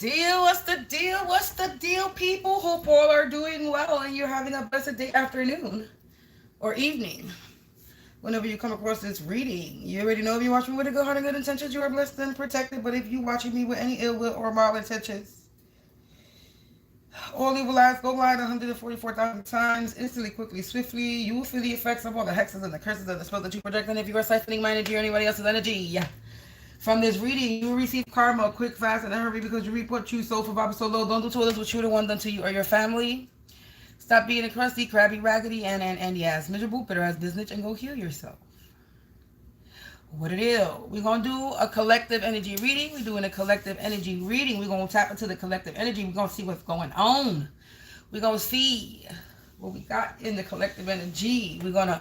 deal? What's the deal? What's the deal, people? Hope all are doing well and you're having a blessed day, afternoon, or evening. Whenever you come across this reading, you already know if you're watching me with a good heart and good intentions, you are blessed and protected. But if you're watching me with any ill will or mal intentions, all evil eyes go blind 144,000 times, instantly, quickly, swiftly. You will feel the effects of all the hexes and the curses and the spells that you project. And if you are siphoning my energy or anybody else's energy, from this reading, you will receive karma quick, fast, and in a hurry because you reap what you sow for Baba so low. Don't do to others what you would have one done to you or your family. Stop being a crusty, crabby, raggedy, and yes, miserable, bitter ass business and go heal yourself. What it is? We're going to do a collective energy reading. We're doing a collective energy reading. We're going to tap into the collective energy. We're going to see what's going on. We're going to see what we got in the collective energy. We're going to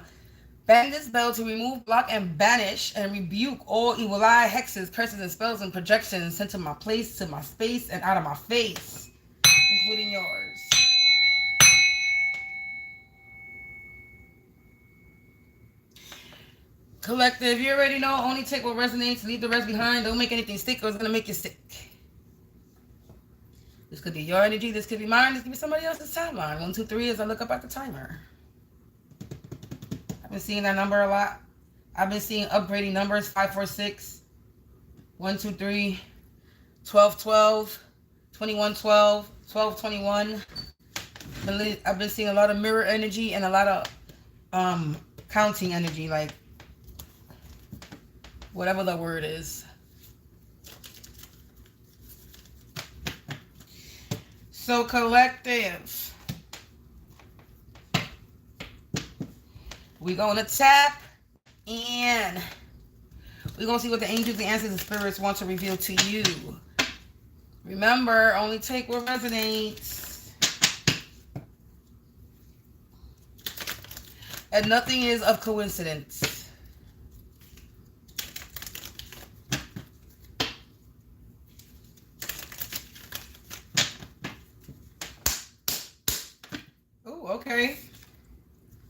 bang this bell to remove, block, and banish and rebuke all evil eye, hexes, curses, and spells and projections sent to my place, to my space, and out of my face, including yours. Collective, you already know, only take what resonates, leave the rest behind. Don't make anything stick or it's going to make you sick. This could be your energy, this could be mine, this could be somebody else's timeline. 1, 2, 3 as I look up at the timer. I've been seeing that number a lot. I've been seeing upgrading numbers, 5, 4, 6, 1, 2, 3, 12, 12, 21, 12, 12, 21. I've been seeing a lot of mirror energy and a lot of counting energy, like whatever the word is. So collective, we're going to tap and we're going to see what the angels, the ancestors, and spirits want to reveal to you. Remember, only take what resonates. And nothing is of coincidence. Okay.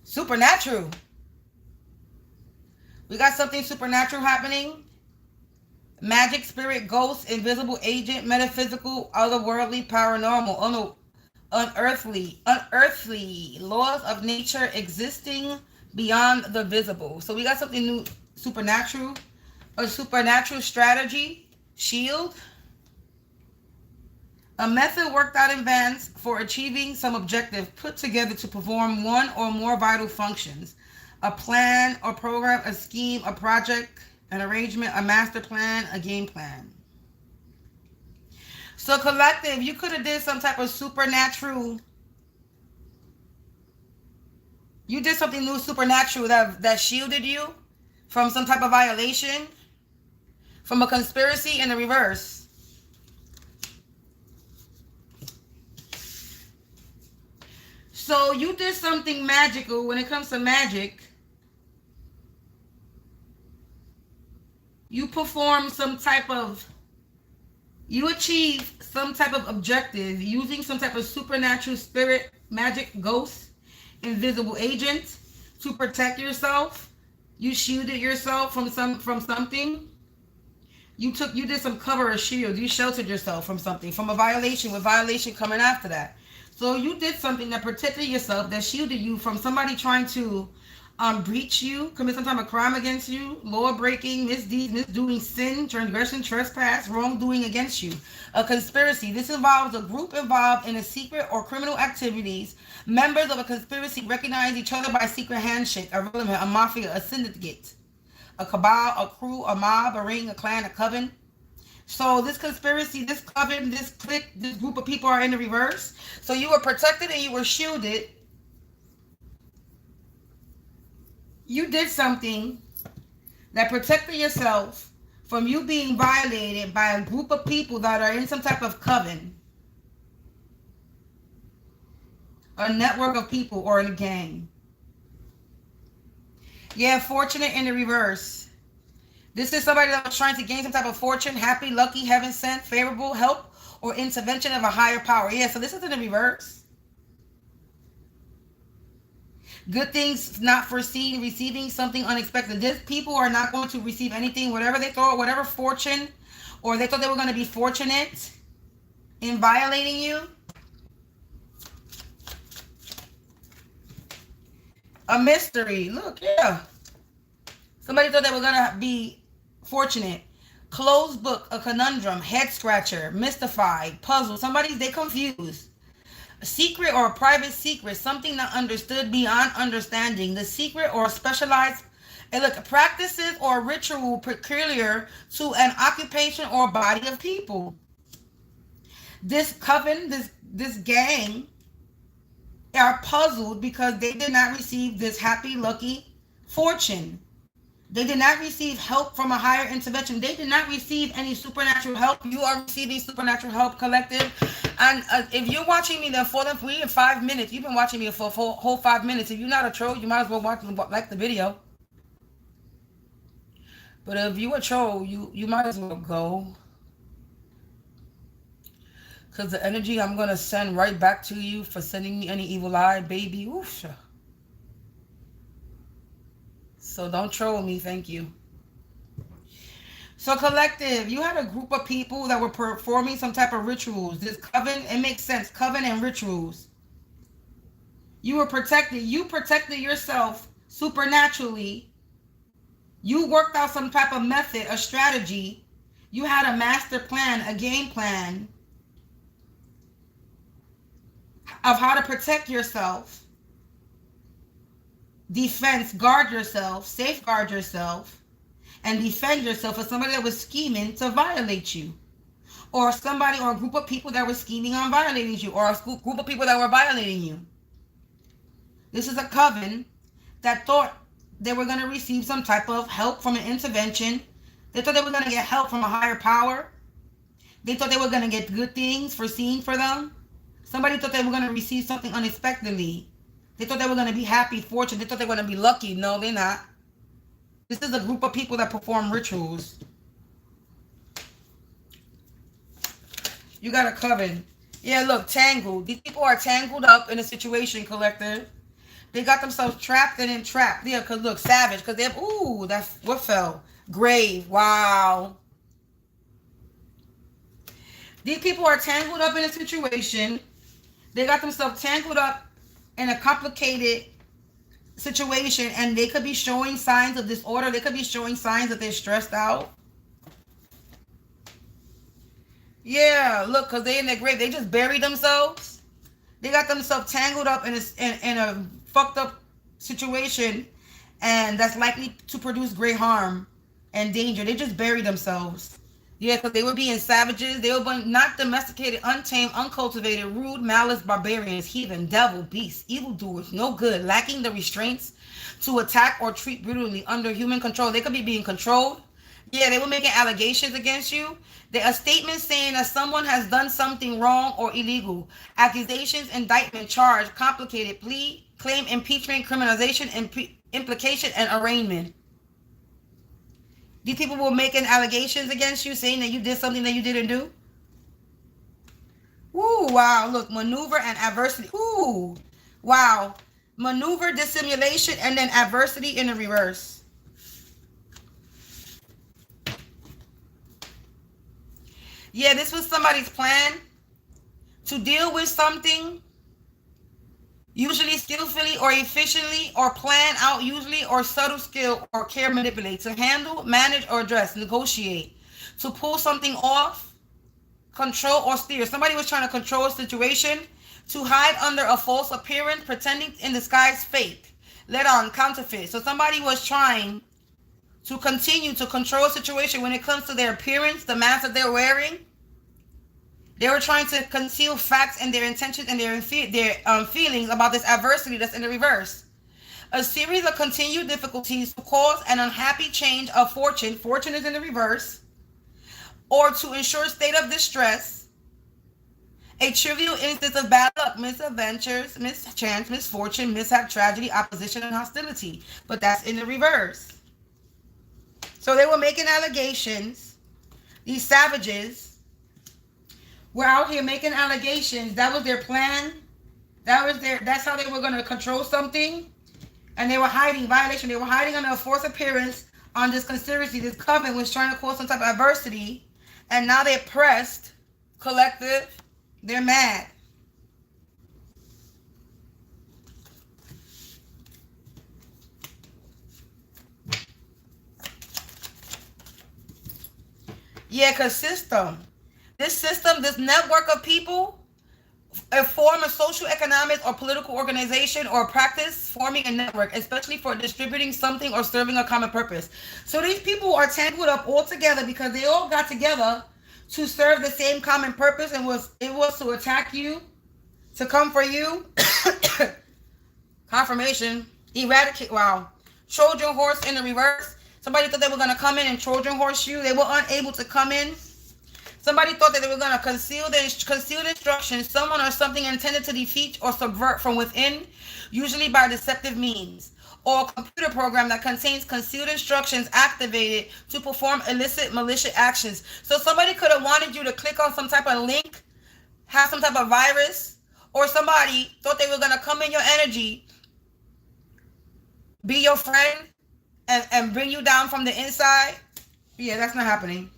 Supernatural. We got something supernatural happening. Magic, spirit, ghost, invisible agent, metaphysical, otherworldly, paranormal, unearthly laws of nature existing beyond the visible. So we got something new, supernatural, a supernatural strategy, shield. A method worked out in advance for achieving some objective put together to perform one or more vital functions. A plan or program, a scheme, a project, an arrangement, a master plan, a game plan. So collective, you could have did some type of supernatural. You did something new supernatural that shielded you from some type of violation, from a conspiracy in the reverse. So you did something magical when it comes to magic. You perform some type of, you achieve some type of objective using some type of supernatural spirit, magic, ghost, invisible agent to protect yourself. You shielded yourself from something. You did some cover or shield. You sheltered yourself from something, from a violation, with violation coming after that. So you did something that protected yourself, that shielded you from somebody trying to breach you, commit some type of crime against you, law breaking, misdeeds, misdoing, sin, transgression, trespass, wrongdoing against you. A conspiracy. This involves a group involved in a secret or criminal activities. Members of a conspiracy recognize each other by secret handshake, a relevant, a mafia, a syndicate, a cabal, a crew, a mob, a ring, a clan, a coven. So this conspiracy, this coven, this clique, this group of people are in the reverse. So you were protected and you were shielded. You did something that protected yourself from you being violated by a group of people that are in some type of coven, a network of people, or in a gang. Yeah, fortunate in the reverse. This is somebody that was trying to gain some type of fortune, happy, lucky, heaven sent, favorable help, or intervention of a higher power. Yeah, so this is in the reverse. Good things not foreseen, receiving something unexpected. These people are not going to receive anything, whatever they thought, whatever fortune, or they thought they were going to be fortunate. in violating you. A mystery. Look, yeah. Somebody thought they were going to be fortunate. Closed book, a conundrum, head scratcher, mystified, puzzle. They confused. A secret or a private secret, something not understood beyond understanding. The secret or specialized practices or ritual peculiar to an occupation or body of people. This coven, this gang, are puzzled because they did not receive this happy, lucky fortune. They did not receive help from a higher intervention. They did not receive any supernatural help. You are receiving supernatural help, collective. And if you're watching me for 3 and 5 minutes, you've been watching me for a whole 5 minutes. If you're not a troll, you might as well like the video. But if you a troll, you might as well go. Because the energy I'm going to send right back to you for sending me any evil eye, baby. Oof. So don't troll me, thank you. So collective, you had a group of people that were performing some type of rituals. This coven, it makes sense. Coven and rituals. You were protected. You protected yourself supernaturally. You worked out some type of method, a strategy. You had a master plan, a game plan of how to protect yourself. Defense, guard yourself, safeguard yourself, and defend yourself for somebody that was scheming to violate you. Or somebody or a group of people that were scheming on violating you. Or a group of people that were violating you. This is a coven that thought they were going to receive some type of help from an intervention. They thought they were going to get help from a higher power. They thought they were going to get good things foreseen for them. Somebody thought they were going to receive something unexpectedly. They thought they were going to be happy, fortunate. They thought they were going to be lucky. No, they're not. This is a group of people that perform rituals. You got a coven. Yeah, look, tangled. These people are tangled up in a situation, collector. They got themselves trapped and entrapped. Yeah, because look, savage. Because they have, ooh, that's what fell. Grave. Wow. These people are tangled up in a situation. They got themselves tangled up in a complicated situation, and they could be showing signs of disorder. They could be showing signs that they're stressed out. Yeah, look, because they're in their grave. They just buried themselves. They got themselves tangled up in a fucked up situation, and that's likely to produce great harm and danger. They just buried themselves. Yeah, because they were being savages. They were being not domesticated, untamed, uncultivated, rude, malice, barbarians, heathen, devil, beasts, evildoers, no good, lacking the restraints to attack or treat brutally under human control. They could be being controlled. Yeah, they were making allegations against you. A statement saying that someone has done something wrong or illegal. Accusations, indictment, charge, complicated plea, claim, impeachment, criminalization, implication, and arraignment. These people were making allegations against you, saying that you did something that you didn't do. Ooh, wow. Look, maneuver and adversity. Ooh, wow. Maneuver, dissimulation, and then adversity in the reverse. Yeah, this was somebody's plan to deal with something, usually skillfully or efficiently, or plan out usually, or subtle skill or care manipulate, to handle, manage, or address, negotiate, to pull something off, control, or steer. Somebody was trying to control a situation, to hide under a false appearance, pretending in disguise, fake, let on, counterfeit. So somebody was trying to continue to control a situation when it comes to their appearance, the mask that they're wearing. They were trying to conceal facts and their intentions and their feelings about this adversity that's in the reverse. A series of continued difficulties to cause an unhappy change of fortune. Fortune is in the reverse. Or to ensure state of distress. A trivial instance of bad luck, misadventures, mischance, misfortune, mishap, tragedy, opposition, and hostility. But that's in the reverse. So they were making allegations. These savages were out here making allegations. That was their plan. That's how they were going to control something. And they were hiding violation. They were hiding under a false appearance on this conspiracy. This coven was trying to cause some type of adversity. And now they're pressed, collective, They're mad. Yeah, because this network of people, form a social, economic, or political organization or practice forming a network, especially for distributing something or serving a common purpose. So these people are tangled up all together because they all got together to serve the same common purpose, and it was to attack you, to come for you. Confirmation. Eradicate. Wow. Trojan horse in the reverse. Somebody thought they were going to come in and Trojan horse you. They were unable to come in. Somebody thought that they were going to conceal the instructions, someone or something intended to defeat or subvert from within, usually by deceptive means, or a computer program that contains concealed instructions activated to perform illicit malicious actions. So somebody could have wanted you to click on some type of link, have some type of virus, or somebody thought they were going to come in your energy, be your friend, and bring you down from the inside. Yeah, that's not happening.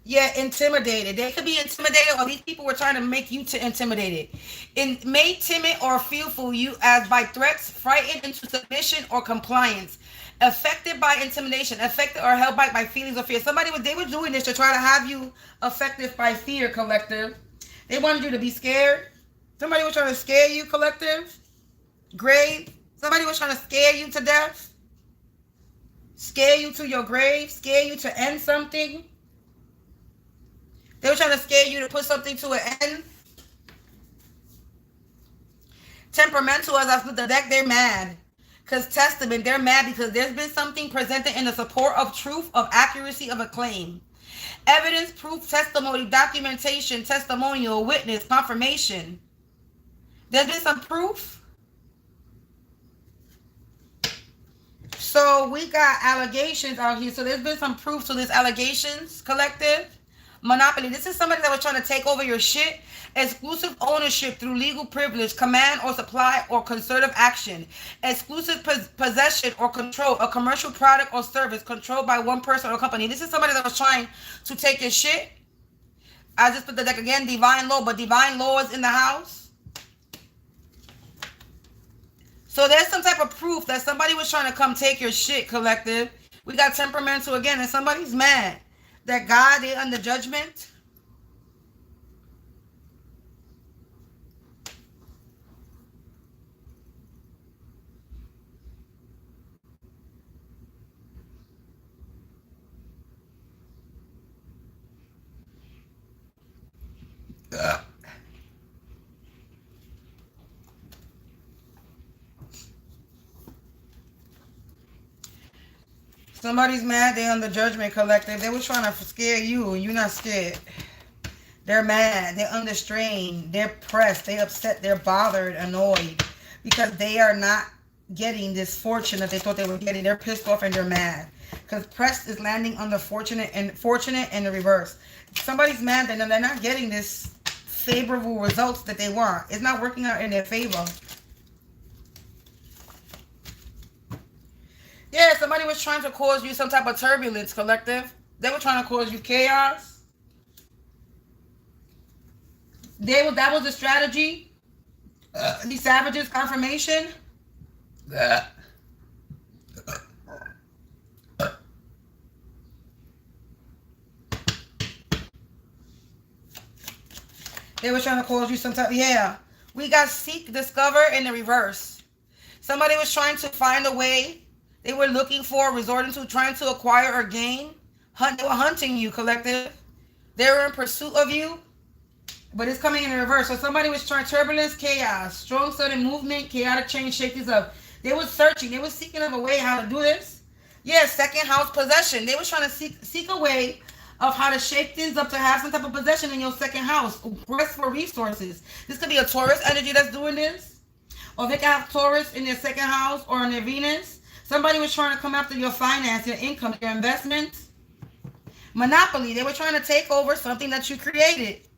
Yeah, intimidated. They could be intimidated, or these people were trying to make you intimidated. Made timid or fearful you as by threats, frightened into submission or compliance. Affected by intimidation, affected or held back by feelings of fear. They were doing this to try to have you affected by fear, collective. They wanted you to be scared. Somebody was trying to scare you, collective. Grave. Somebody was trying to scare you to death. Scare you to your grave. Scare you to end something. They were trying to scare you to put something to an end. Temperamental, as I flip the deck, they're mad. Because testament, they're mad because there's been something presented in the support of truth, of accuracy of a claim. Evidence, proof, testimony, documentation, testimonial, witness, confirmation. There's been some proof. So we got allegations out here. So there's been some proof to this allegations, collective. Monopoly. This is somebody that was trying to take over your shit. Exclusive ownership through legal privilege, command or supply or concerted action. Exclusive possession or control a commercial product or service controlled by one person or company. This is somebody that was trying to take your shit. I just put the deck again, divine law, but divine law is in the house. So there's some type of proof that somebody was trying to come take your shit, collective. We got temperamental again, and somebody's mad that God, they under judgment. Somebody's mad, they on the judgment, collective. They were trying to scare you, and you're not scared. They're mad, they're under strain, they're pressed, they're upset, they're bothered, annoyed, because they are not getting this fortune that they thought they were getting. They're pissed off and they're mad. Because pressed is landing on the fortunate and the reverse. Somebody's mad that they're not getting this favorable results that they want. It's not working out in their favor. Yeah, somebody was trying to cause you some type of turbulence, collective. They were trying to cause you chaos. That was the strategy. These savages, confirmation. They were trying to cause you some type. Yeah. We got seek, discover in the reverse. Somebody was trying to find a way. They were looking for, resorting to, trying to acquire or gain. They were hunting you, collective. They were in pursuit of you, but it's coming in reverse. So somebody was trying, turbulence, chaos, strong sudden movement, chaotic change, shake this up. They were searching. They were seeking of a way how to do this. Yeah, second house possession. They were trying to seek a way of how to shake things up to have some type of possession in your second house. Quest for resources. This could be a Taurus energy that's doing this. Or they can have Taurus in their second house or in their Venus. Somebody was trying to come after your finance, your income, your investments. Monopoly. They were trying to take over something that you created.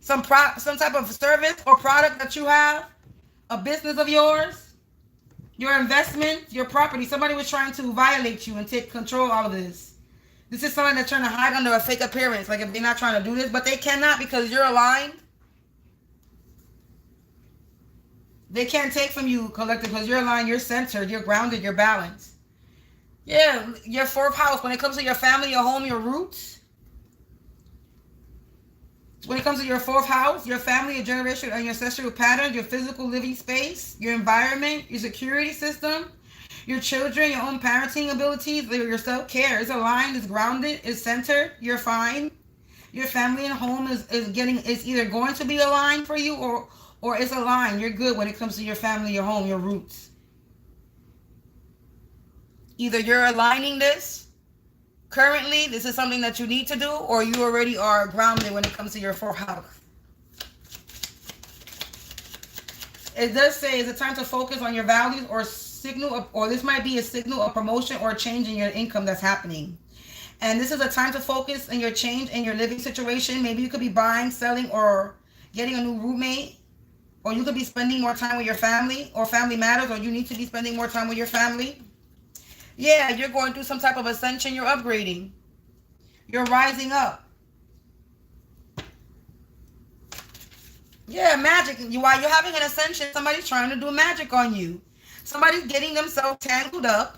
Some type of service or product that you have. A business of yours. Your investment, your property. Somebody was trying to violate you and take control of all of this. This is someone that's trying to hide under a fake appearance. Like if they're not trying to do this, but they cannot because you're aligned. They can't take from you, collective, because you're aligned, you're centered, you're grounded, you're balanced. Yeah, your fourth house, when it comes to your family, your home, your roots. When it comes to your fourth house, your family, your generation, and your ancestral patterns, your physical living space, your environment, your security system, your children, your own parenting abilities, your self-care is aligned, is grounded, is centered, you're fine. Your family and home is either going to be aligned for you or it's aligned. You're good when it comes to your family, your home, your roots. Either you're aligning this currently, this is something that you need to do, or you already are grounded when it comes to your fourth house. It does say it's a time to focus on your values or signal, or this might be a signal of promotion or change in your income that's happening. And this is a time to focus on your change in your living situation. Maybe you could be buying, selling, or getting a new roommate, or you could be spending more time with your family, or family matters, or you need to be spending more time with your family. Yeah, you're going through some type of ascension. You're upgrading. You're rising up. Yeah, magic. While you're having an ascension, somebody's trying to do magic on you. Somebody's getting themselves tangled up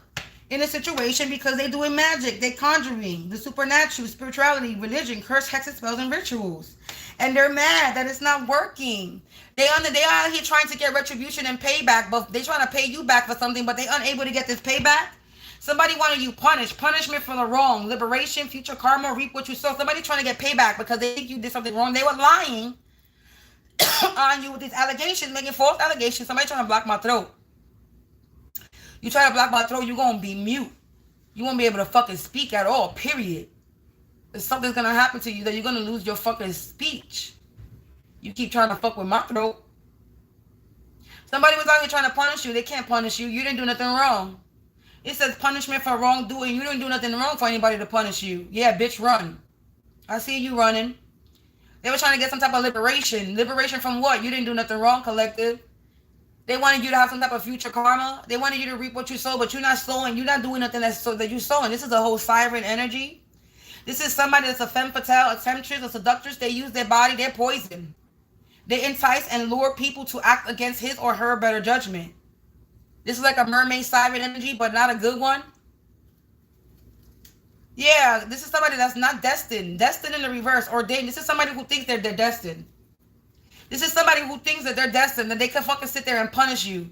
in a situation because they're doing magic. They're conjuring the supernatural, spirituality, religion, curse, hexes, spells, and rituals. And they're mad that it's not working. They are out here trying to get retribution and payback, but they're trying to pay you back for something, but they're unable to get this payback. Somebody wanted you punished. Punishment for the wrong. Liberation, future karma, reap what you sow. Somebody trying to get payback because they think you did something wrong. They were lying on you with these allegations, making false allegations. Somebody trying to block my throat. You try to block my throat, you're going to be mute. You won't be able to fucking speak at all, period. If something's going to happen to you, that you're going to lose your fucking speech. You keep trying to fuck with my throat. Somebody was out here trying to punish you. They can't punish you. You didn't do nothing wrong. It says punishment for wrongdoing. You didn't do nothing wrong for anybody to punish you. Yeah, bitch, run. I see you running. They were trying to get some type of liberation. Liberation from what? You didn't do nothing wrong, collective. They wanted you to have some type of future karma. They wanted you to reap what you sow, but you're not sowing. You're not doing nothing that you're sowing. This is a whole siren energy. This is somebody that's a femme fatale, a temptress, a seductress. They use their body. They're poison. They entice and lure people to act against his or her better judgment. This is like a mermaid siren energy, but not a good one. Yeah, this is somebody that's not destined. Destined in the reverse. Ordained. This is somebody who thinks they're destined. This is somebody who thinks that they're destined, that they can fucking sit there and punish you.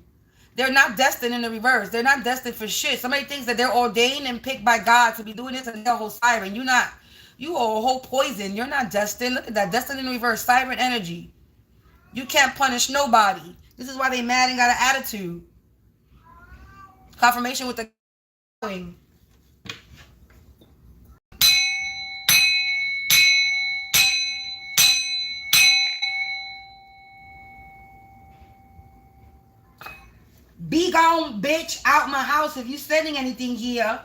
They're not destined in the reverse. They're not destined for shit. Somebody thinks that they're ordained and picked by God to be doing this, and they're a whole siren. You're not. You are a whole poison. You're not destined. Look at that. Destined in the reverse. Siren energy. You can't punish nobody. This is why they mad and got an attitude. Confirmation with the going. Be gone, bitch, out my house if you sending anything here.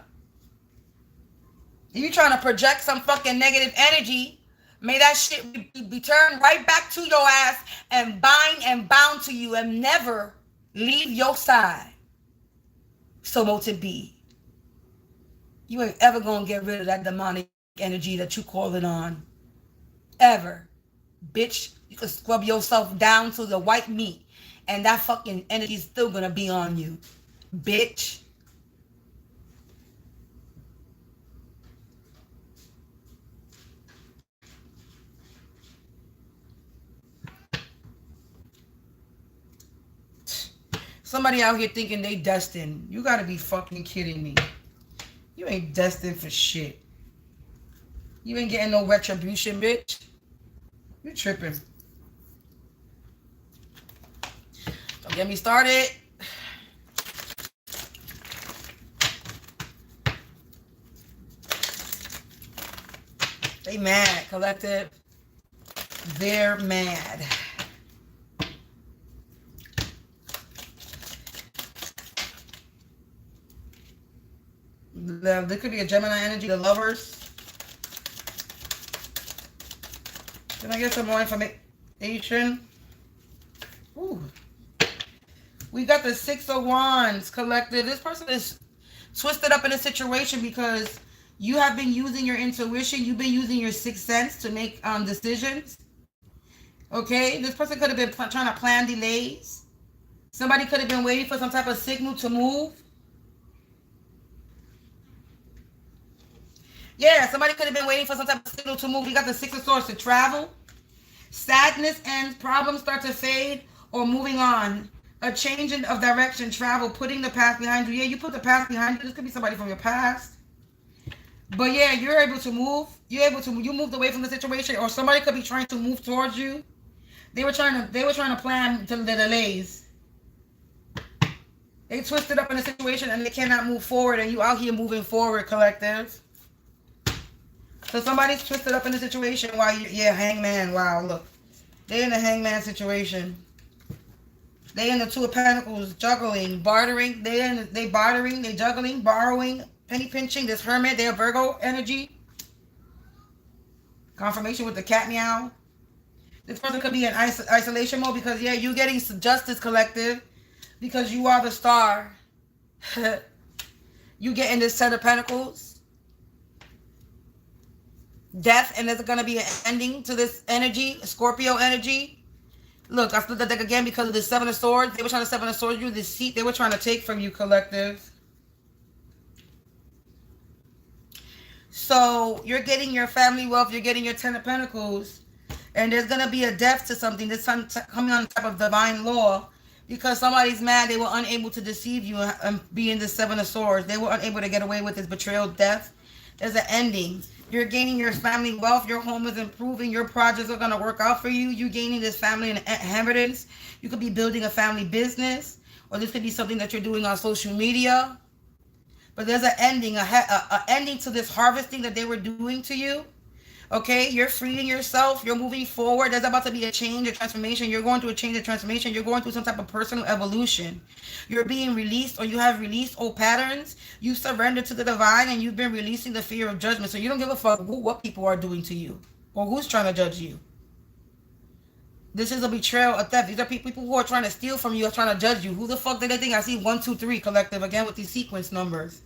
If you trying to project some fucking negative energy, may that shit be turned right back to your ass and bind and bound to you and never leave your side. So mote it be. You ain't ever gonna get rid of that demonic energy that you calling on. Ever. Bitch, you can scrub yourself down to the white meat and that fucking energy is still gonna be on you. Bitch. Somebody out here thinking they destined. You gotta be fucking kidding me. You ain't destined for shit. You ain't getting no retribution, bitch. You tripping. Don't get me started. They mad, collective. They're mad. There could be a Gemini energy, the lovers. Can I get some more information? Ooh. We got the Six of Wands, collective. This person is twisted up in a situation because You have been using your intuition. You've been using your sixth sense to make decisions. Okay? This person could have been trying to plan delays. Somebody could have been waiting for some type of signal to move. Yeah, somebody could have been waiting for some type of signal to move. You got the Six of Swords to travel. Sadness ends, problems start to fade, or moving on. A change of direction, travel, putting the past behind you. Yeah, you put the past behind you. This could be somebody from your past. But yeah, you're able to move. You moved away from the situation, or somebody could be trying to move towards you. They were trying to plan the delays. They twisted up in a situation and they cannot move forward, and you out here moving forward, collective. So somebody's twisted up in a situation while hangman. Wow, look. They're in a hangman situation. They in the Two of Pentacles, juggling, bartering. They bartering, they juggling, borrowing, penny pinching. This Hermit, they're Virgo energy. Confirmation with the cat meow. This person could be in isolation mode because, yeah, you getting justice, collective, because you are the star. You get in this Ten of Pentacles. Death, and there's going to be an ending to this energy, Scorpio energy. Look, I split the deck again because of the Seven of Swords. They were trying to Seven of Swords you, the seat they were trying to take from you, collective. So you're getting your family wealth, you're getting your Ten of Pentacles, and there's going to be a death to something that's coming on top of divine law because somebody's mad they were unable to deceive you and be in the Seven of Swords. They were unable to get away with this betrayal, death. There's an ending. You're gaining your family wealth. Your home is improving. Your projects are going to work out for you. You're gaining this family inheritance. You could be building a family business, or this could be something that you're doing on social media. But there's an ending, a ending to this harvesting that they were doing to you. Okay, you're freeing yourself. You're moving forward. There's about to be a change, a transformation. You're going through a change, a transformation. You're going through some type of personal evolution. You're being released, or you have released old patterns. You surrender to the divine, and you've been releasing the fear of judgment. So you don't give a fuck what people are doing to you or who's trying to judge you. This is a betrayal, a theft. These are people who are trying to steal from you, are trying to judge you. Who the fuck did they think? I see 1, 2, 3 collective again with these sequence numbers.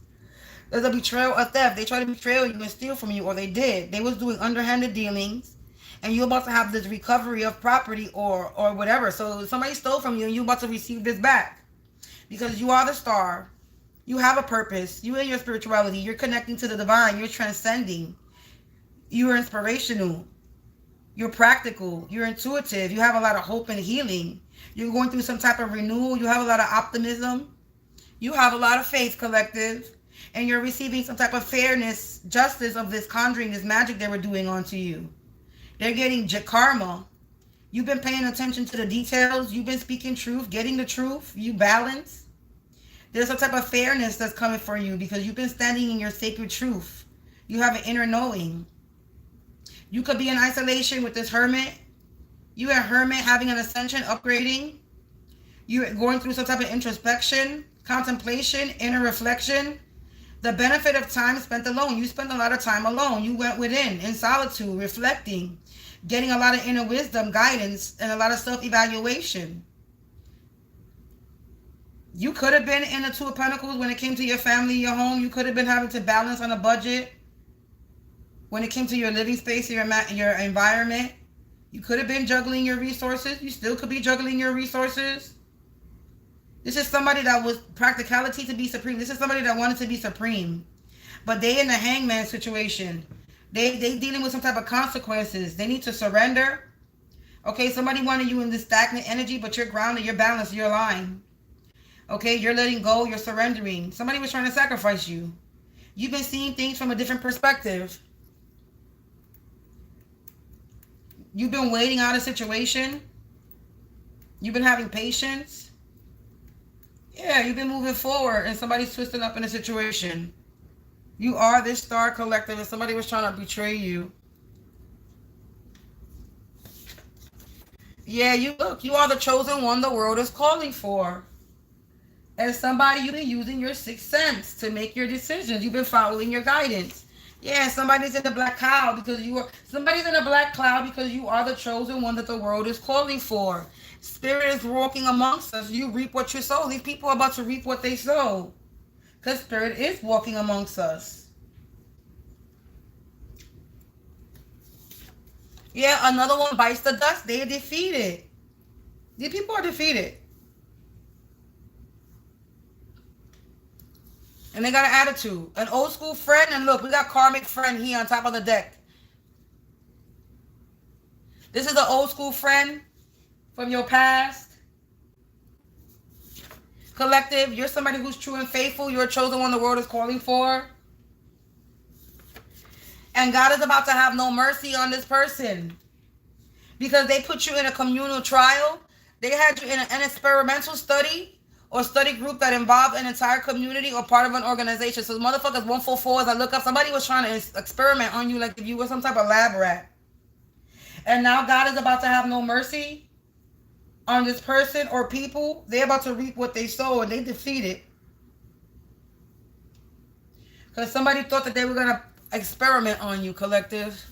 There's a betrayal, a theft. They try to betray you and steal from you, or they did. They was doing underhanded dealings, and you're about to have this recovery of property or whatever. So somebody stole from you, and you're about to receive this back because you are the star. You have a purpose. You in your spirituality. You're connecting to the divine. You're transcending. You're inspirational. You're practical. You're intuitive. You have a lot of hope and healing. You're going through some type of renewal. You have a lot of optimism. You have a lot of faith, collective. And you're receiving some type of fairness, justice of this conjuring, this magic they were doing onto you. They're getting karma. You've been paying attention to the details. You've been speaking truth, getting the truth. You balance. There's some type of fairness that's coming for you because you've been standing in your sacred truth. You have an inner knowing. You could be in isolation with this Hermit. You a Hermit having an ascension, upgrading. You're going through some type of introspection, contemplation, inner reflection. The benefit of time spent alone. You spent a lot of time alone. You went within, in solitude, reflecting, getting a lot of inner wisdom, guidance, and a lot of self-evaluation. You could have been in the Two of Pentacles when it came to your family, your home. You could have been having to balance on a budget when it came to your living space, your environment. You could have been juggling your resources. You still could be juggling your resources. This is somebody that was practicality to be supreme. This is somebody that wanted to be supreme. But they in the hangman situation. They dealing with some type of consequences. They need to surrender. Okay, somebody wanted you in this stagnant energy, but you're grounded, you're balanced, you're aligned. Okay, you're letting go, you're surrendering. Somebody was trying to sacrifice you. You've been seeing things from a different perspective. You've been waiting out a situation. You've been having patience. Yeah, you've been moving forward and somebody's twisted up in a situation. You are this star collective and somebody was trying to betray you. Yeah, you are the chosen one the world is calling for. As somebody, you've been using your sixth sense to make your decisions. You've been following your guidance. Yeah, somebody's in the black cloud because somebody's in a black cloud because you are the chosen one that the world is calling for. Spirit is walking amongst us. You reap what you sow. These people are about to reap what they sow. Because Spirit is walking amongst us. Yeah, another one bites the dust. They are defeated. These people are defeated. And they got an attitude. An old school friend. And look, we got karmic friend here on top of the deck. This is an old school friend from your past. Collective, you're somebody who's true and faithful. You're a chosen one the world is calling for. And God is about to have no mercy on this person. Because they put you in a communal trial. They had you in an experimental study or study group that involved an entire community or part of an organization. So motherfuckers 144, as I look up, somebody was trying to experiment on you like if you were some type of lab rat. And now God is about to have no mercy on this person or people. They're about to reap what they sow, and they defeated. Because somebody thought that they were going to experiment on you, collective.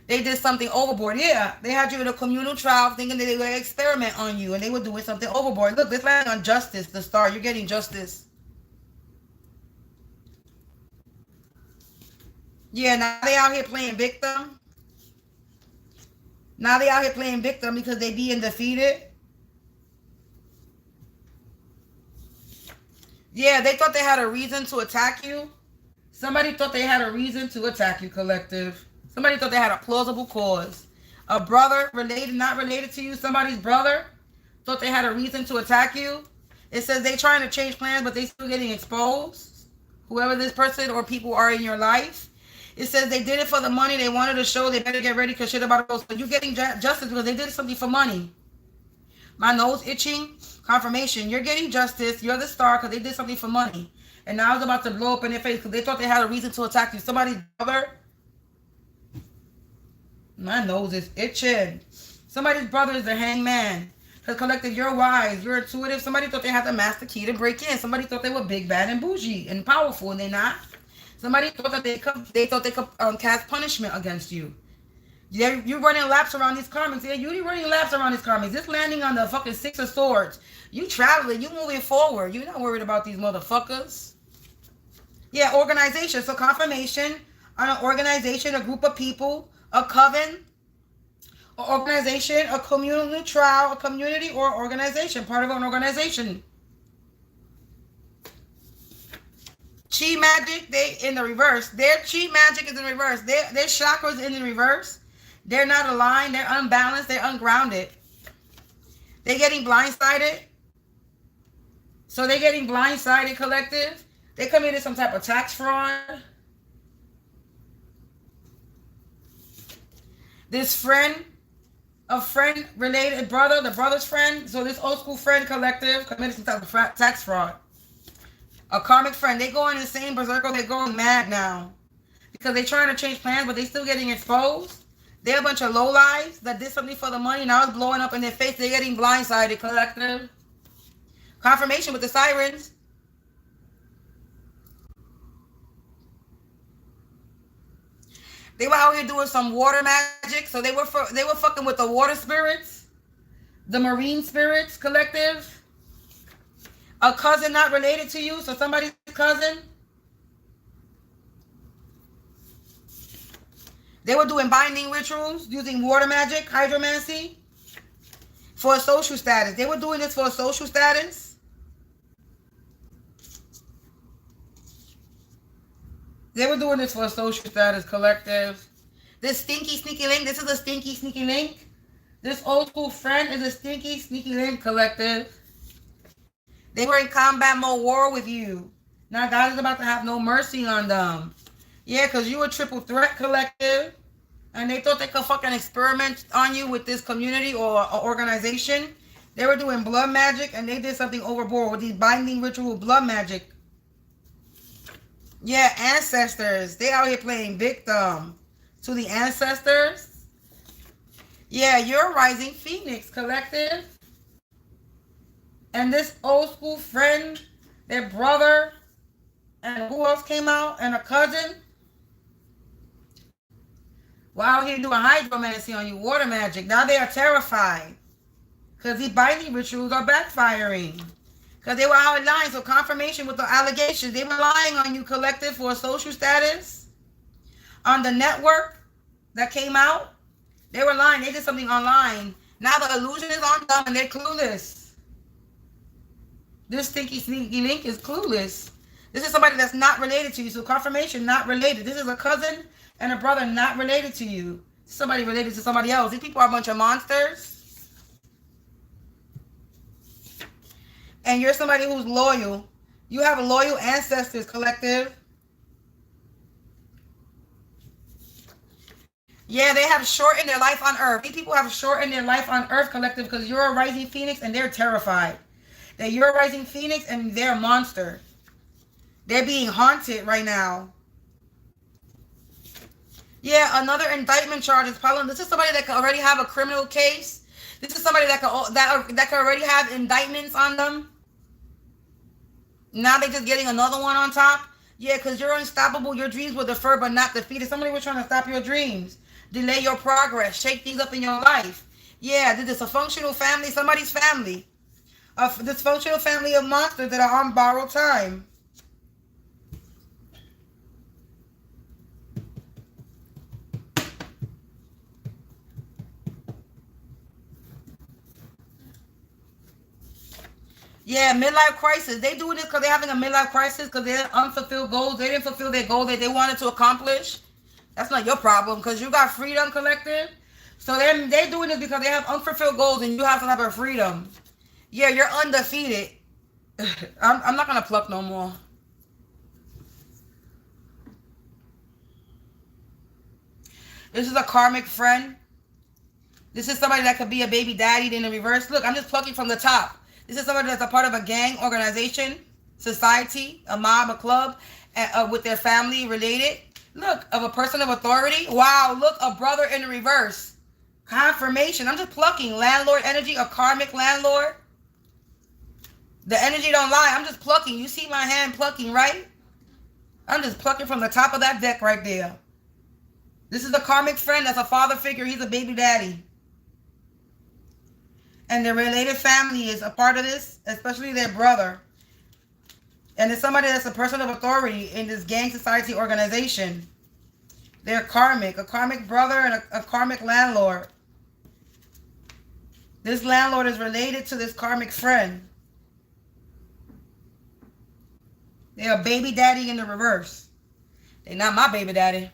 They did something overboard. Yeah, they had you in a communal trial thinking that they would experiment on you, and they were doing something overboard. Look, this landing on justice, the star. You're getting justice. Yeah, now they out here playing victim. Now they out here playing victim because they being defeated. Yeah, they thought they had a reason to attack you. Somebody thought they had a reason to attack you, collective. Somebody thought they had a plausible cause. A brother related, not related to you, somebody's brother thought they had a reason to attack you. It says they trying to change plans, but they still getting exposed. Whoever this person or people are in your life. It says they did it for the money. They wanted to show they better get ready because shit about to go. So you're getting justice because they did something for money. My nose itching. Confirmation. You're getting justice. You're the star because they did something for money. And now it's about to blow up in their face because they thought they had a reason to attack you. Somebody's brother. My nose is itching. Somebody's brother is the hangman. Because collective, you're wise. You're intuitive. Somebody thought they had the master key to break in. Somebody thought they were big, bad, and bougie and powerful, and they're not. Somebody thought that they could cast punishment against you. Yeah, you're running laps around these karmics. Yeah, you're running laps around these karmics. This landing on the fucking Six of Swords. You traveling. You moving forward. You're not worried about these motherfuckers. Yeah, organization. So confirmation on an organization, a group of people, a coven, an organization, a community trial, a community or organization, part of an organization. Chi magic, they in the reverse. Their chi magic is in reverse. Their chakras in the reverse. They're not aligned. They're unbalanced. They're ungrounded. They're getting blindsided. So they're getting blindsided, collective. They committed some type of tax fraud. This friend, a friend related brother, the brother's friend. So this old school friend collective committed some type of tax fraud. A karmic friend. They go in the same berserker. They're going mad now. Because they're trying to change plans, but they're still getting exposed. They're a bunch of lowlives that did something for the money. Now it's blowing up in their face. They're getting blindsided, collective. Confirmation with the sirens. They were out here doing some water magic. So they were fucking with the water spirits. The marine spirits, collective. A cousin not related to you, so somebody's cousin. They were doing binding rituals, using water magic, hydromancy, for a social status. They were doing this for a social status. They were doing this for a social status, collective. This stinky, sneaky link, this is a stinky, sneaky link. This old school friend is a stinky, sneaky link, collective. They were in combat mode war with you. Now God is about to have no mercy on them. Yeah, because you were triple threat, collective. And they thought they could fucking experiment on you with this community or organization. They were doing blood magic and they did something overboard with these binding ritual blood magic. Yeah, ancestors. They out here playing victim to the ancestors. Yeah, you're a rising phoenix, collective. And this old school friend, their brother, and who else came out? And a cousin. We're out here doing hydromancy on you, water magic. Now they are terrified. Because these binding rituals are backfiring. Because they were out lying. So confirmation with the allegations. They were lying on you, collective, for a social status. On the network that came out. They were lying. They did something online. Now the illusion is on them and they're clueless. This stinky, sneaky link is clueless. This is somebody that's not related to you. So confirmation, not related. This is a cousin and a brother not related to you. Somebody related to somebody else. These people are a bunch of monsters. And you're somebody who's loyal. You have loyal ancestors, collective. Yeah, they have shortened their life on earth. These people have shortened their life on earth, collective, because you're a rising phoenix and they're terrified. That you're a rising phoenix and they're a monster. They're being haunted right now. Yeah, another indictment charge is piling. This is somebody that could already have a criminal case. This is somebody that could already have indictments on them. Now they're just getting another one on top. Yeah, because you're unstoppable. Your dreams were deferred but not defeated. Somebody was trying to stop your dreams. Delay your progress. Shake things up in your life. Yeah, this is a functional family. Somebody's family. A dysfunctional family of monsters that are on borrowed time. Yeah, midlife crisis. They doing this because they're having a midlife crisis because they're unfulfilled goals. They didn't fulfill their goal that they wanted to accomplish. That's not your problem because you got freedom, collective. So they're doing this because they have unfulfilled goals and you have some type of freedom. Yeah, you're undefeated. I'm not going to pluck no more. This is a karmic friend. This is somebody that could be a baby daddy in the reverse. Look, I'm just plucking from the top. This is somebody that's a part of a gang, organization, society, a mob, a club, with their family related. Look, of a person of authority. Wow, look, a brother in the reverse. Confirmation. I'm just plucking. Landlord energy, a karmic landlord. The energy don't lie. I'm just plucking. You see my hand plucking, right? I'm just plucking from the top of that deck right there. This is a karmic friend. That's a father figure. He's a baby daddy. And their related family is a part of this, especially their brother. And it's somebody that's a person of authority in this gang society organization. They're karmic, a karmic brother and a karmic landlord. This landlord is related to this karmic friend. They're a baby daddy in the reverse. They're not my baby daddy.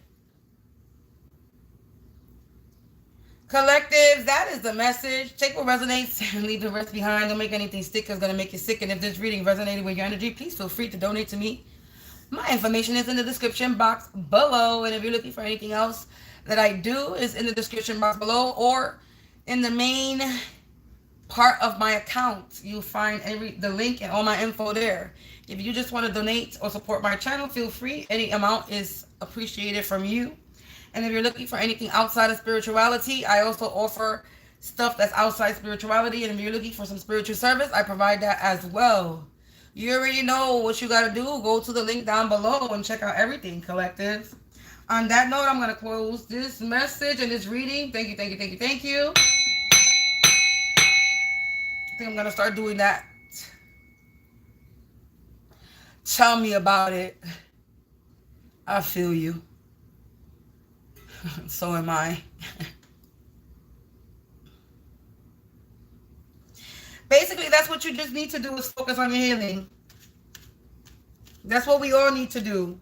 Collectives, that is the message. Take what resonates and leave the rest behind. Don't make anything stick because it's going to make you sick. And if this reading resonated with your energy, please feel free to donate to me. My information is in the description box below. And if you're looking for anything else that I do, is in the description box below or in the main part of my account. You'll find the link and all my info there. If you just want to donate or support my channel, feel free. Any amount is appreciated from you. And if you're looking for anything outside of spirituality, I also offer stuff that's outside spirituality. And if you're looking for some spiritual service, I provide that as well. You already know what you got to do. Go to the link down below and check out everything, collective. On that note, I'm going to close this message and this reading. Thank you, thank you, thank you, thank you. I think I'm going to start doing that. Tell me about it. I feel you. So am I. Basically, that's what you just need to do is focus on your healing. That's what we all need to do.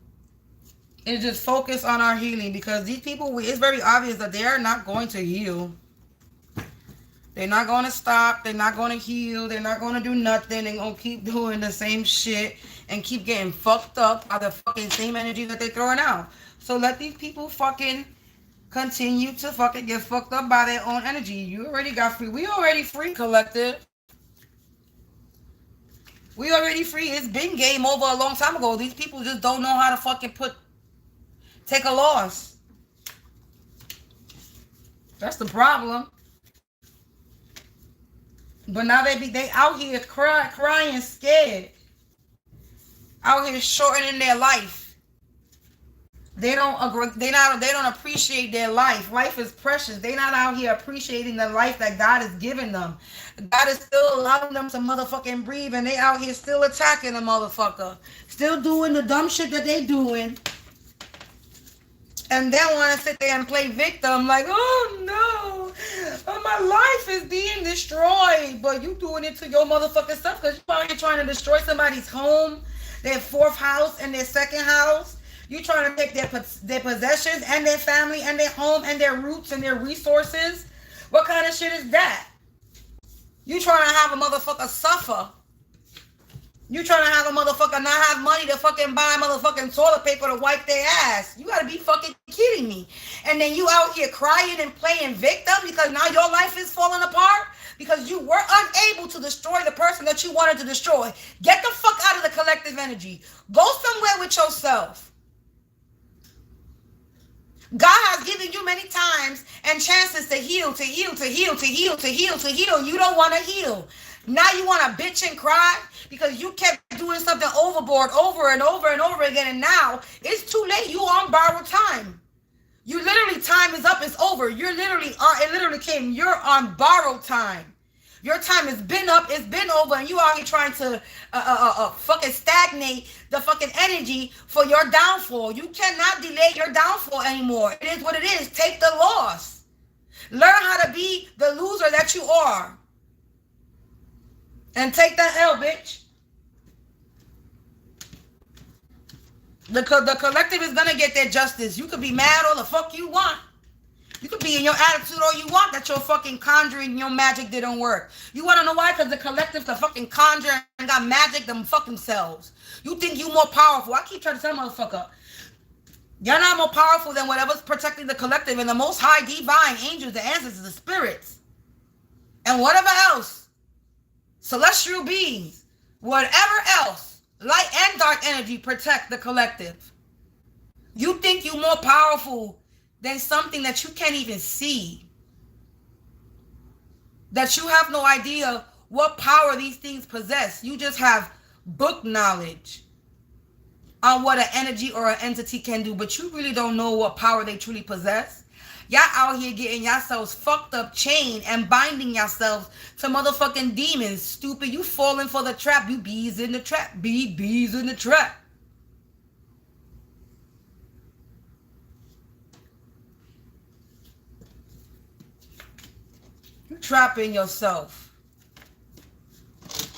Is just focus on our healing because these people, it's very obvious that they are not going to heal. They're not going to stop. They're not going to heal. They're not going to do nothing. They're going to keep doing the same shit and keep getting fucked up by the fucking same energy that they're throwing out. So let these people fucking continue to fucking get fucked up by their own energy. You already got free. We already free, collective. We already free. It's been game over a long time ago. These people just don't know how to fucking take a loss. That's the problem. But now they out here crying, scared. Out here shortening their life. They don't agree. They don't appreciate their life. Life is precious. They're not out here appreciating the life that God is giving them. God is still allowing them to motherfucking breathe, and they out here still attacking the motherfucker, still doing the dumb shit that they doing. And then want to sit there and play victim like, oh no, my life is being destroyed. But you doing it to your motherfucking stuff because you're out here trying to destroy somebody's home, their fourth house and their second house. You trying to take their possessions and their family and their home and their roots and their resources. What kind of shit is that? You trying to have a motherfucker suffer. You trying to have a motherfucker not have money to fucking buy motherfucking toilet paper to wipe their ass. You gotta be fucking kidding me. And then you out here crying and playing victim because now your life is falling apart because you were unable to destroy the person that you wanted to destroy. Get the fuck out of the collective energy. Go somewhere with yourself. God has given you many times and chances to heal, to heal, to heal, to heal, to heal, to heal. You don't want to heal. Now you want to bitch and cry because you kept doing something overboard over and over and over again. And now it's too late. You on borrowed time. You literally, time is up. It's over. You're literally, it literally came. You're on borrowed time. Your time has been up, it's been over, and you out here trying to fucking stagnate the fucking energy for your downfall. You cannot delay your downfall anymore. It is what it is. Take the loss. Learn how to be the loser that you are. And take that L, bitch. The collective is going to get their justice. You could be mad all the fuck you want. You could be in your attitude all you want that your fucking conjuring, your magic didn't work. You want to know why? Because the collective can fucking conjure and got magic them fucking selves. You think you more powerful. I keep trying to tell motherfucker, you're not more powerful than whatever's protecting the collective and the most high divine angels, the ancestors, the spirits, and whatever else. Celestial beings, whatever else, light and dark energy protect the collective. You think you more powerful than something that you can't even see. That you have no idea what power these things possess. You just have book knowledge on what an energy or an entity can do, but you really don't know what power they truly possess. Y'all out here getting yourselves fucked up, chained, and binding yourselves to motherfucking demons. Stupid, you falling for the trap. You bees in the trap. Bees in the trap. You're trapping yourself.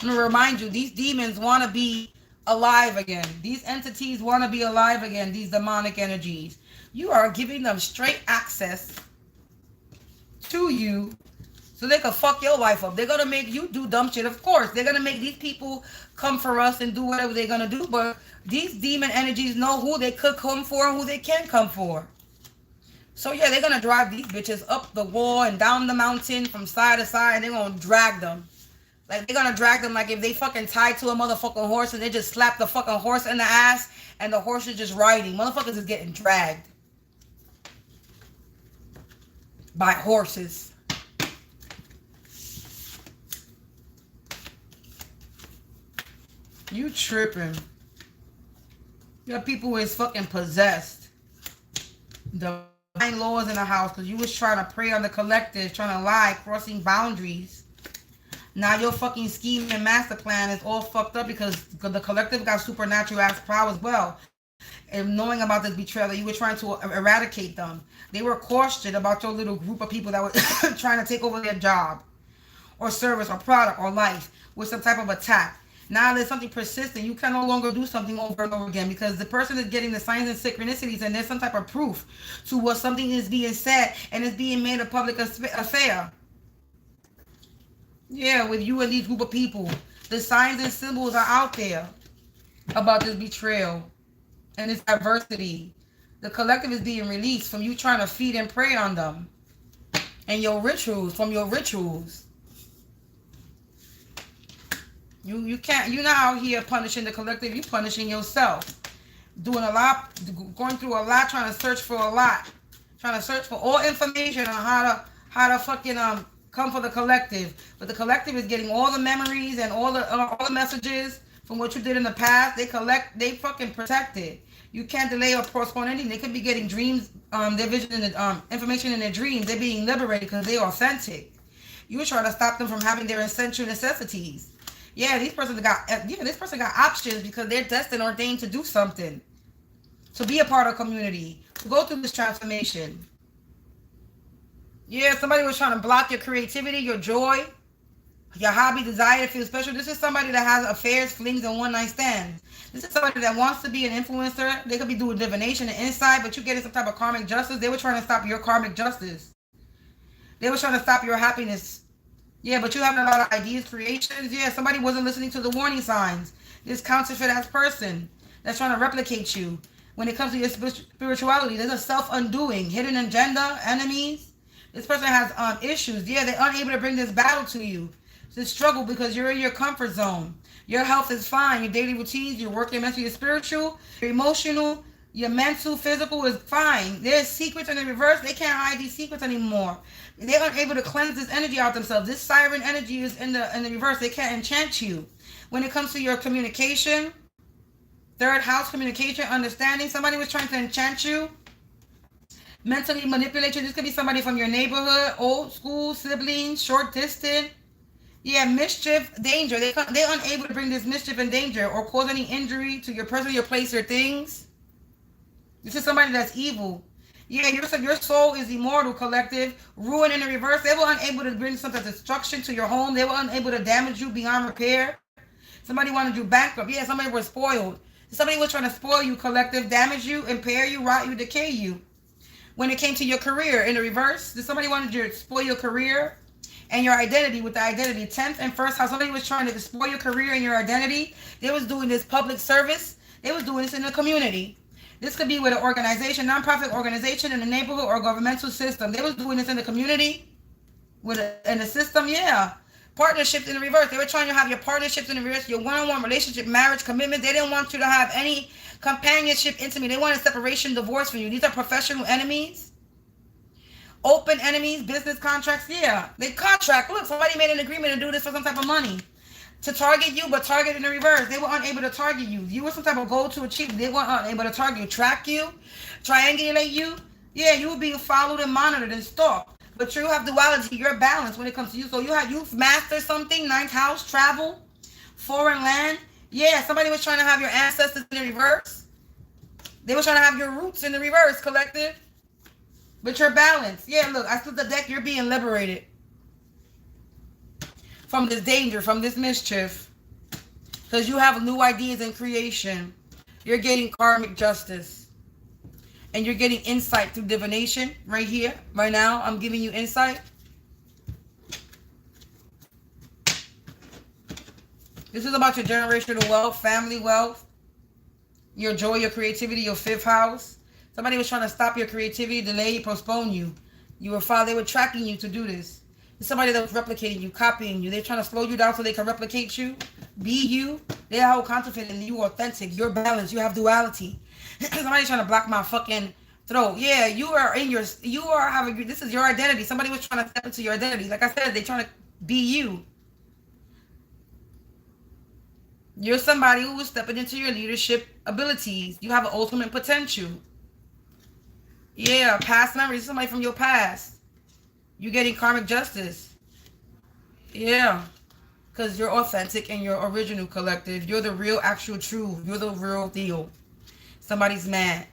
I'm gonna remind you, these demons want to be alive again. These entities want to be alive again, these demonic energies. You are giving them straight access to you so they can fuck your life up. They're going to make you do dumb shit. Of course, they're going to make these people come for us and do whatever they're going to do. But these demon energies know who they could come for and who they can come for. So yeah, they're going to drive these bitches up the wall and down the mountain from side to side. And they're going to drag them. Like, they're going to drag them like if they fucking tied to a motherfucking horse and they just slap the fucking horse in the ass and the horse is just riding. Motherfuckers is getting dragged by horses. You tripping. You got people who is fucking possessed. Divine laws in the house because you was trying to prey on the collective, trying to lie, crossing boundaries. Now your fucking scheme and master plan is all fucked up because the collective got supernatural ass power as well. And knowing about this betrayal that you were trying to eradicate them. They were cautious about your little group of people that were trying to take over their job or service or product or life with some type of attack. Now there's something persistent. You can no longer do something over and over again because the person is getting the signs and synchronicities and there's some type of proof to what something is being said and is being made a public affair. Yeah, with you and these group of people. The signs and symbols are out there about this betrayal and this adversity. The collective is being released from you trying to feed and prey on them. And your rituals, from your rituals. You can't, you're not out here punishing the collective, you're punishing yourself. Doing a lot, going through a lot, trying to search for a lot. Trying to search for all information on how to fucking come for the collective. But the collective is getting all the memories and all the messages from what you did in the past. They fucking protect it. You can't delay or postpone anything. They could be getting dreams, their vision and information in their dreams. They're being liberated because they're authentic. You were trying to stop them from having their essential necessities. Yeah, this person got options because they're destined, ordained to do something. To be a part of community. to go through this transformation. Yeah, somebody was trying to block your creativity, your joy, your hobby, desire to feel special. This is somebody that has affairs, flings, and one-night stands. This is somebody that wants to be an influencer. They could be doing divination and insight, but you getting some type of karmic justice. They were trying to stop your karmic justice. They were trying to stop your happiness. Yeah, but you having a lot of ideas, creations. Yeah, somebody wasn't listening to the warning signs. This counterfeit-ass person that's trying to replicate you. When it comes to your spirituality, there's a self-undoing, hidden agenda, enemies. This person has issues. Yeah, they're unable to bring this battle to you. This struggle because you're in your comfort zone. Your health is fine. Your daily routines, your work, your mental, your spiritual, your emotional, your mental, physical is fine. There's secrets in the reverse. They can't hide these secrets anymore. They aren't able to cleanse this energy out themselves. This siren energy is in the reverse. They can't enchant you. When it comes to your communication, third house communication, understanding, somebody was trying to enchant you, mentally manipulate you. This could be somebody from your neighborhood, old school, siblings, short distance. Yeah, mischief, danger. They're unable to bring this mischief and danger or cause any injury to your person, your place, your things. This is somebody that's evil. Yeah, your soul is immortal, collective. Ruin in the reverse. They were unable to bring some type of destruction to your home. They were unable to damage you beyond repair. Somebody wanted you bankrupt. Yeah, somebody was spoiled. Somebody was trying to spoil you, collective, damage you, impair you, rot you, decay you. When it came to your career, in the reverse, somebody wanted you to spoil your career and your identity with the identity. 10th and 1st house, somebody was trying to spoil your career and your identity. They was doing this public service. They was doing this in the community. This could be with an organization, nonprofit organization in the neighborhood or governmental system. They was doing this in the community, in the system, yeah. Partnerships in the reverse. They were trying to have your partnerships in the reverse, your one-on-one relationship, marriage, commitment. They didn't want you to have any companionship, intimacy. They wanted separation, divorce from you. These are professional enemies. Open enemies, business contracts. Yeah, they contract. Look, somebody made an agreement to do this for some type of money. To target you, but target in the reverse. They were unable to target you. You were some type of goal to achieve. They were unable to target you, track you, triangulate you. Yeah, you were being followed and monitored and stalked. But you have duality. You're balanced when it comes to you. So you've mastered something. 9th house, travel, foreign land. Yeah, somebody was trying to have your ancestors in the reverse. They were trying to have your roots in the reverse, collective. But you're balanced. Yeah, look, I split the deck. You're being liberated from this danger, from this mischief. Because you have new ideas and creation. You're getting karmic justice. And you're getting insight through divination right here, right now. I'm giving you insight. This is about your generational wealth, family wealth, your joy, your creativity, your 5th house. Somebody was trying to stop your creativity, delay, postpone you. They were tracking you to do this. It's somebody that was replicating you, copying you. They're trying to slow you down so they can replicate you, be you. They are confident in you, authentic. You're balanced. You have duality. Somebody's trying to block my fucking throat. Yeah, this is your identity. Somebody was trying to step into your identity. Like I said, they're trying to be you. You're somebody who is stepping into your leadership abilities. You have an ultimate potential. Yeah, past memories. Somebody from your past. You're getting karmic justice. Yeah. Because you're authentic and you're original, collective. You're the real, actual, true. You're the real deal. Somebody's mad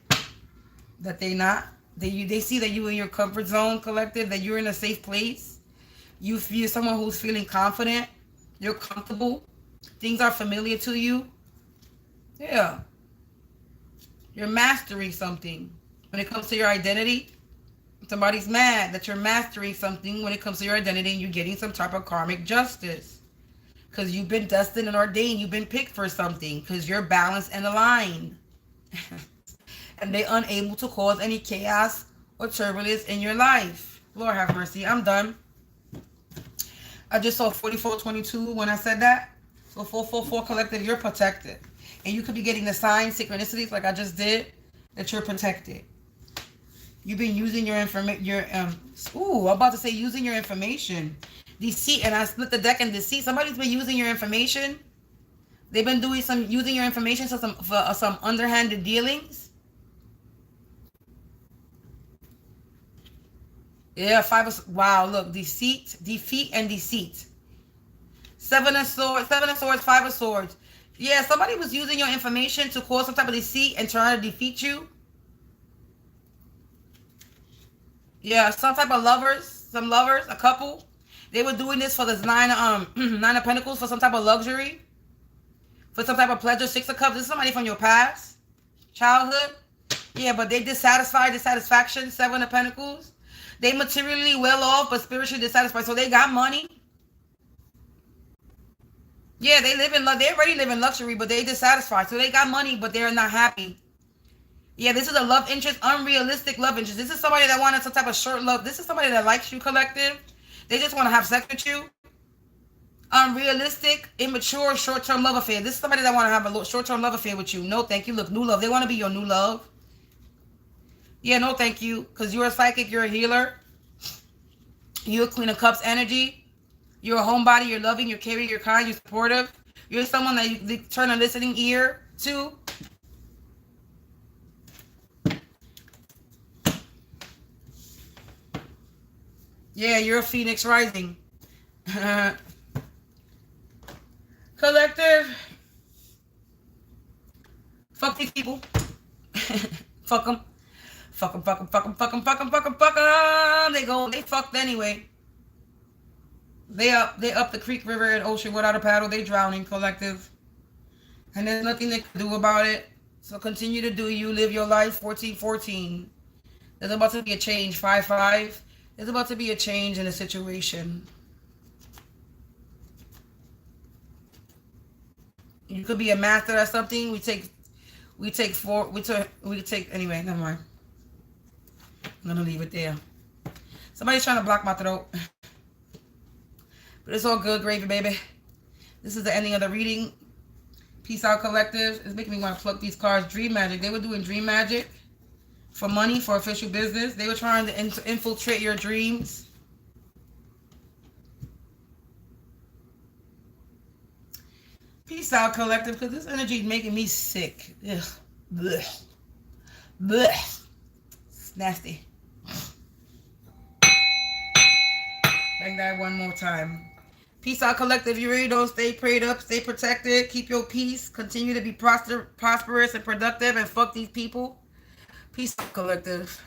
that they not. They see that you in your comfort zone, collective, that you're in a safe place. You're someone who's feeling confident. You're comfortable. Things are familiar to you. Yeah. You're mastering something. When it comes to your identity, somebody's mad that you're mastering something when it comes to your identity and you're getting some type of karmic justice. Because you've been destined and ordained. You've been picked for something because you're balanced and aligned. And they're unable to cause any chaos or turbulence in your life. Lord have mercy. I'm done. I just saw 4422 when I said that. So 444 collective, you're protected. And you could be getting the signs, synchronicities like I just did, that you're protected. You've been using your information, I'm about to say using your information. Deceit, and I split the deck in deceit. Somebody's been using your information. They've been using your information for some underhanded dealings. Yeah, wow, look, deceit, defeat, and deceit. 7 of swords, 5 of swords. Yeah, somebody was using your information to cause some type of deceit and trying to defeat you. Yeah, some type of lovers, some lovers, a couple. They were doing this for this nine of pentacles for some type of luxury, for some type of pleasure. Six of cups. This is somebody from your past, childhood. Yeah, but they dissatisfied, dissatisfaction. Seven of pentacles. They materially well off, but spiritually dissatisfied. So they got money. Yeah, they already live in luxury, but they dissatisfied. So they got money, but they're not happy. Yeah, this is a love interest, unrealistic love interest. This is somebody that wanted some type of short love. This is somebody that likes you, collective. They just want to have sex with you. Unrealistic, immature, short-term love affair. This is somebody that want to have a short-term love affair with you. No, thank you. Look, new love. They want to be your new love. Yeah, no, thank you. Because you're a psychic. You're a healer. You're a Queen of Cups energy. You're a homebody. You're loving. You're caring. You're kind. You're supportive. You're someone that you turn a listening ear to. Yeah, you're a phoenix rising. Collective. Fuck these people. Fuck them. Fuck them, fuck them, fuck them, fuck them, fuck them, fuck them, fuck them. They fucked anyway. They up the creek, river, and ocean without a paddle. They drowning, collective. And there's nothing they can do about it. So continue to do you. Live your life. 1414. There's about to be a change. 5-5. There's about to be a change in the situation. You could be a master at something. Anyway, never mind. I'm gonna leave it there. Somebody's trying to block my throat. But it's all good, gravy, baby. This is the ending of the reading. Peace out, collective. It's making me want to pluck these cards. Dream magic. They were doing dream magic for money, for official business. They were trying to infiltrate your dreams. Peace out, collective, because this energy is making me sick. Ugh. Blech. Blech. It's nasty. Bang that one more time. Peace out, collective. You really don't stay prayed up, stay protected, keep your peace, continue to be prosperous and productive, and fuck these people. Peace out, collective.